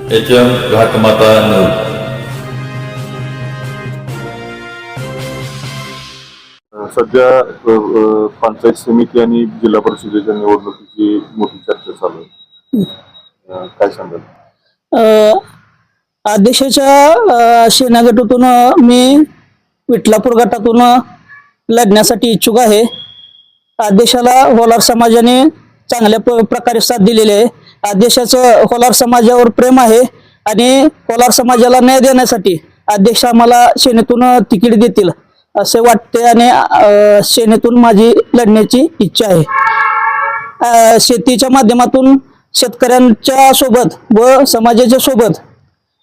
HM घाटमाता 9. सध्या पंचायत समिती आणि जिल्हा परिषदेच्या निवडणुकीची मोठी चर्चा चालू आहे. काय सांगाल? अध्यक्षाच्या सेना गटातून मी विठलापूर गटातून लढण्यासाठी इच्छुक आहे. अध्यक्षाला होलार समाजाने चांगल्या प्रकारे साथ दिलेली आहे. अध्यक्षाचं होलार समाजावर प्रेम आहे आणि होलार समाजाला न्याय देण्यासाठी अध्यक्ष आम्हाला सेनेतून तिकीट देतील असे वाटते आणि सेनेतून माझी लढण्याची इच्छा आहे. शेतीच्या माध्यमातून शेतकऱ्यांच्या सोबत व समाजाच्या सोबत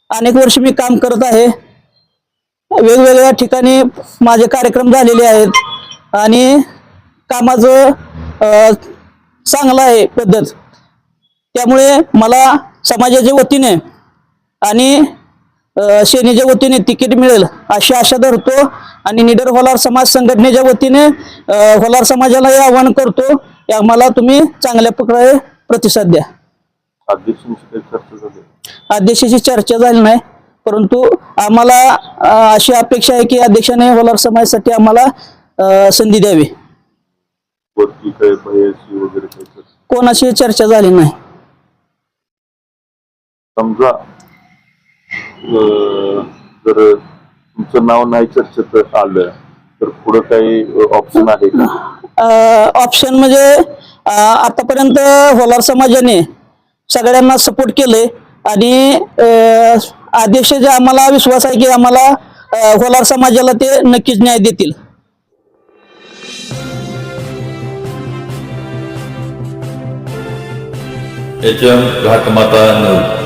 अनेक वर्ष मी काम करत आहे. वेगवेगळ्या ठिकाणी माझे कार्यक्रम झालेले आहेत आणि कामाचं चांगलं आहे पद्धत. त्यामुळे मला समाजाच्या वतीने आणि सेनेच्या वतीने तिकीट मिळेल अशी आशा धरतो आणि निडर होलार समाज संघटनेच्या वतीने होलार समाजाला हे आवाहन करतो की आम्हाला तुम्ही चांगल्या प्रकारे प्रतिसाद द्या. अध्यक्षाची चर्चा झाली नाही, परंतु आम्हाला अशी अपेक्षा आहे की अध्यक्षाने होलार समाजासाठी आम्हाला संधी द्यावी. कोणाशी चर्चा झाली नाही. समजा जर तुमचं नाव नाही चर्चेत आलं तर पुढे काही ऑप्शन आहे का? ऑप्शन म्हणजे आतापर्यंत होलार समाजाने सगळ्यांना सपोर्ट केले आणि अध्यक्षाचा आम्हाला विश्वास आहे की आम्हाला होलार समाजाला ते नक्कीच न्याय देतील. HM घाटमाता 9.